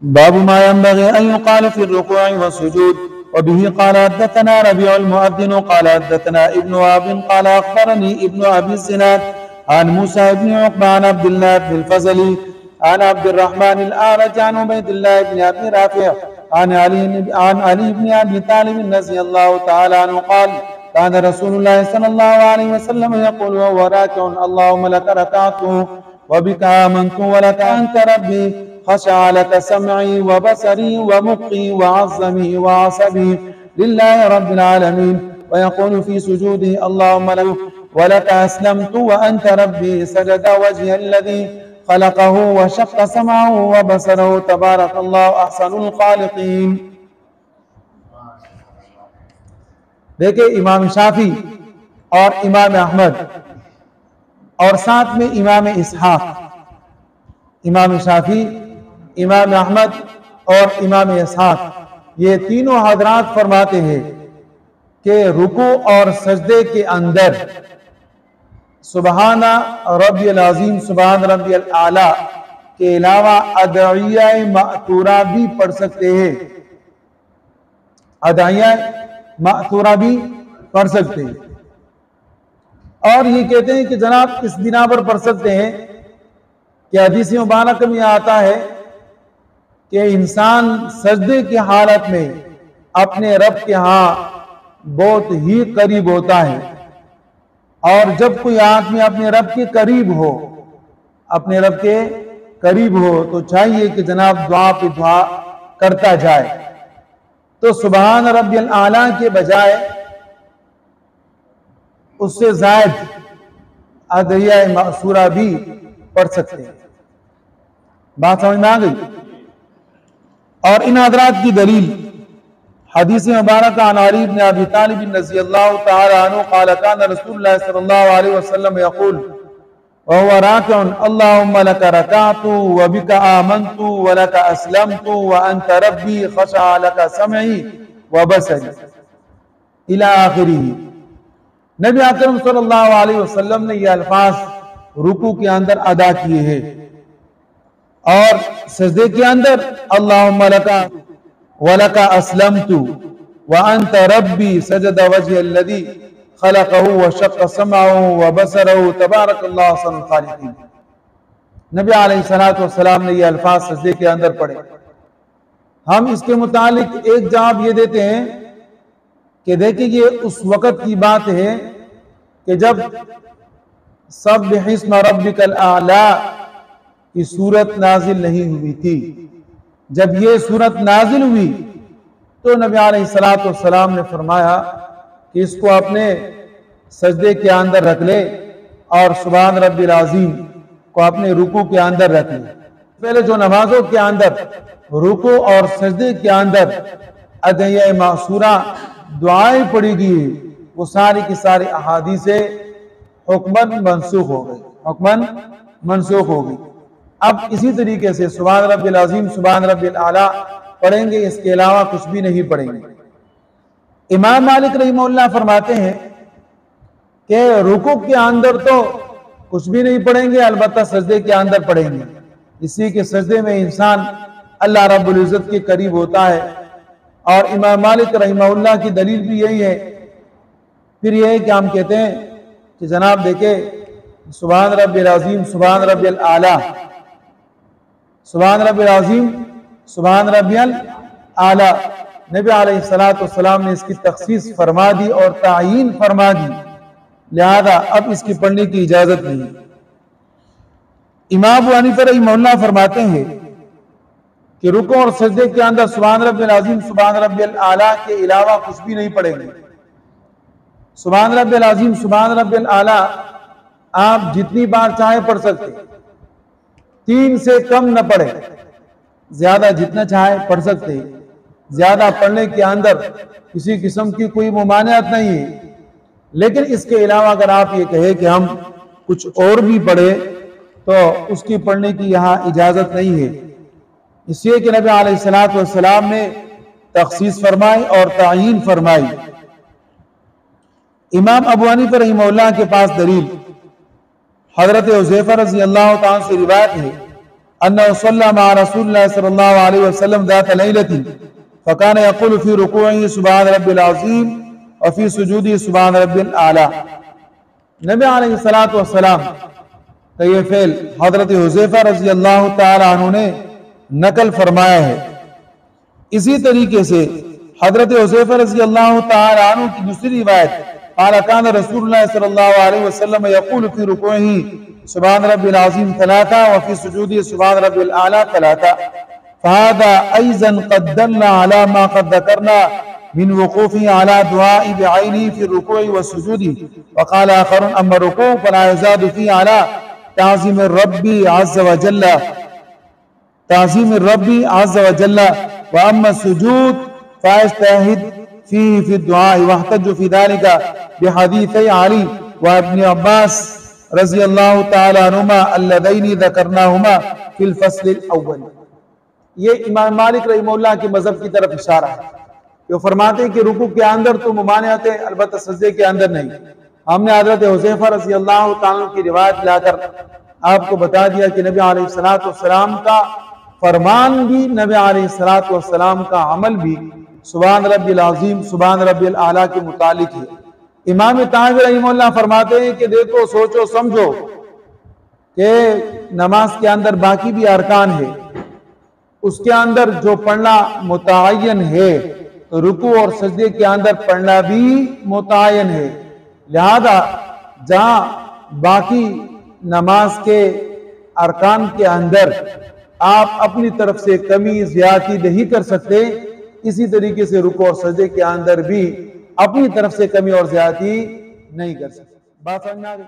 बाबु मा यंबगी अन युक़ाल फी रुकूअ व सुजूद व बिही क़ाल हद्दतना रबीउल मुअद्दिन क़ाल हद्दतना इब्नु वहब क़ाल अख़बरनी इब्नु अबी ज़िनाद अन मूसा इब्न उक़बा अन अब्दुल्लाह इब्न फ़ज़ल अन अब्दुर्रहमान अल-अ'रज अन उबैदुल्लाह इब्न अबी राफ़ि' अन अली इब्न अबी तालिब रज़ियल्लाहु तआला अन्हु क़ाल कान रसूलुल्लाह सल्लल्लाहु अलैहि वसल्लम यक़ूलु व हुव राकि'उन अल्लाहुम्मा लक रकअतु व बिका आमनतु व लक अंत रब्बी खशअ लक समई व बसरी व मुक़ी व अज़्ज़मी व असबी लिल्लाहि रब्बिल आलमीन व यक़ूलु फी सुजूदिही अल्लाहुम्मा लक व लक अस्लमतु व अंत रब्बी सजद वजहिय अल्लज़ी खलक़हु व शक़्क़ समअहु व बसरहु तबारकल्लाहु अहसनुल ख़ालिक़ीन। देखिए, इमाम शाफी और इमाम अहमद और साथ में इमाम इसहाक, इमाम शाफी, इमाम अहमद और इमाम इसहाक, ये तीनों हजरात फरमाते हैं कि रुकू और सजदे के अंदर सुबहाना रब्बियल अज़ीम, सुबहान रब्बियल आला के अलावा अदइया मातूरा भी पढ़ सकते हैं, अदइया मातूरा भी पढ़ सकते हैं। और ये कहते हैं कि जनाब इस बिना पर पढ़ सकते हैं कि हदीस मुबारक में आता है कि इंसान सजदे की हालत में अपने रब के यहाँ बहुत ही करीब होता है, और जब कोई आदमी अपने रब के करीब हो, अपने रब के करीब हो, तो चाहिए कि जनाब दुआ पे दुआ करता जाए। तो सुबहान रब्बियल आला के बजाय उससे ज़ायद अदइया मासूरा भी पढ़ सकते हैं। बात समझ में आ गई? और इन हज़रात की दलील हदीस मुबारक अन अली इब्न अबी तालिब रज़ियल्लाहु तआला अन्हु क़ाल कान रसूलुल्लाह सल्लल्लाहु अलैहि वसल्लम यक़ूल व हुवा राकि'उन अल्लाहुम्मा लक रकअतु व बिका आमनतु व लक अस्लमतु व अंत रब्बी खशअ लक समई व बसरी इला आखिरिह। नबी अकरम सल्लल्लाहु अलैहि वसल्लम ने ये अल्फाज रुकू के अंदर अदा किए हैं और सजदे के अंदर अल्लाहुम्मा लका व लका अस्लमतु व अंत रब्बी सजद वजहि अल्लज़ी खलक़हु व शक़्क़ समअहु व बसरहु तबारकल्लाहु अहसनुल ख़ालिक़ीन। नबी अलैहिस्सलातु वस्सलाम ने ये अल्फाज सजदे के अंदर पढ़े। हम इसके मुतालिक एक जवाब ये देते हैं कि देखिए, ये उस वक़्त की बात है कि जब सब्बिहिस्म रब्बिकल आला की सूरत नाजिल नहीं हुई थी। जब ये सूरत नाजिल हुई तो नबी अलैहिस्सलातु वस्सलाम ने फरमाया कि इसको अपने सजदे के अंदर रख ले और सुभान रब्बिल अज़ीम को अपने रुकू के अंदर रख ले। पहले जो नमाजों के अंदर रुकू और सजदे के अंदर अदइया मासूरा दुआएं पढ़ी गई, वो सारी की सारी अहादीसे हुक्मन मनसूख हो गई, हुक्मन मनसूख हो गई। अब इसी तरीके से सुभान रब्बिल अज़ीम, सुभान रब्बिल आला पढ़ेंगे, इसके अलावा कुछ भी नहीं पढ़ेंगे। इमाम मालिक रहमहुल्लाह फरमाते हैं कि रुकू के अंदर तो कुछ भी नहीं पढ़ेंगे, अलबत्ता सजदे के अंदर पढ़ेंगे। इसी के सजदे में इंसान अल्लाह रब्बुल इज़्ज़त के करीब होता है। और इमाम मालिक रहमहुल्लाह की दलील भी यही है। फिर यह है कि हम कहते हैं कि जनाब देखे, सुभान रब्बिल अज़ीम, सुभान रब्बिल आला, सुभान रब्बिल अज़ीम, सुभान रब्बिल आला, नबी अलैहिस्सलातु वस्सलाम ने इसकी तख़सीस फरमा दी और तायीन फरमा दी, लिहाजा अब इसकी पढ़ने की इजाजत नहीं। इमाम अबू हनीफा रहमहुल्लाह फरमाते हैं कि रुकू और सजदे के अंदर सुभान रब्बिल अज़ीम, सुभान रब्बिल आला के अलावा कुछ भी नहीं पढ़ेंगे। सुभान रब्बिल अज़ीम, सुभान रब्बिल आला आप जितनी बार चाहे पढ़ सकते, 3 से कम न पढ़े, ज्यादा जितना चाहे पढ़ सकते। ज्यादा पढ़ने के अंदर किसी किस्म की कोई मुमानियत नहीं है, लेकिन इसके अलावा अगर आप ये कहें कि हम कुछ और भी पढ़े तो उसकी पढ़ने की यहाँ इजाजत नहीं है। इसलिए कि नबी अलैहिस्सलातु वस्सलाम ने तख़सीस फरमाई और तायीन फरमाई। इमाम अबू हनीफा रहमहुल्लाह के पास दलील हज़रत हुज़ैफ़ा रज़ियल्लाहु ताला से रिवायत है, अन्नहु सल्ला मअ रसूलिल्लाह सल्लल्लाहु अलैहि वसल्लम ज़ात लैलतिन फ़कान यक़ूलु फ़ी रुकूइही सुब्हान रब्बिल अज़ीम व फ़ी सुजूदिही सुब्हान रब्बिल आला। नबी अलैहिस्सलातु वस्सलाम का ये फ़ेल हज़रत हुज़ैफ़ा रज़ी अल्लाह तआला अन्हु ने नकल फरमाया है। इसी तरीके से हज़रत हुज़ैफ़ा रज़ी अल्लाह तआला अन्हु की दूसरी रिवायत क़ाल कान रसूलुल्लाह सल्लल्लाहु अलैहि वसल्लम यक़ूलु फ़ी रुकूइही सुब्हान रब्बिल अज़ीम तलाता व फ़ी सुजूदिही सुब्हान रब्बिल आला तलाता फ़हाज़ा अयज़न क़द दल्ला अला मा क़द ज़करना मिन वक़ूफ़िही अला दुआई बिअयनिही फ़ी रुकूइ व सुजूदी व क़ाल आख़रून अम्मा रुकू फ़ला युज़ादु फ़ीही अला ताज़ीम रब्बी अज़्ज़ व जल्ला ताज़ीम रब्बी अज़्ज़ व जल्ला व अम्मा सुजूद फ़यज्तहिद फ़ीही फ़ी दुआई वहतज्जु फ़ी ज़ालिका बिहदीथै अली व इब्न अब्बास रज़ी अल्लाह तआला अन्हुमा अल्लज़ैनि ज़करनाहुमा फ़िल फ़स्लिल अव्वल। ये इमाम मालिक रहमतुल्लाह के मज़हब की तरफ इशारा है। वो फरमाते हैं कि रुकू के अंदर तो मुमानियत है, अलबत्ता सजदे के अंदर नहीं। हमने हज़रत हुज़ैफ़ा रज़ी अल्लाह तआला की रिवायत लाकर आपको बता दिया कि नबी अलैहिस्सलातु वस्सलाम का फरमान भी, नबी अलैहिस्सलातु वस्सलाम का अमल भी सुब्हान रब्बिल अज़ीम सुब्हान रब्बिल आला के मुतालिक है। इमाम ताहवी रहमतुल्लाह फरमाते हैं कि देखो, सोचो समझो कि नमाज के अंदर बाकी भी अरकान है, उसके अंदर जो पढ़ना मुतअय्यन है तो रुकू और सजदे के अंदर पढ़ना भी मुतअय्यन है। लिहाजा जहां बाकी नमाज के अरकान के अंदर आप अपनी तरफ से कमी ज़्यादती नहीं कर सकते, इसी तरीके से रुकू और सजदे के अंदर भी अपनी तरफ से कमी और ज़्यादती नहीं कर सकते। बात समझ में आ गई?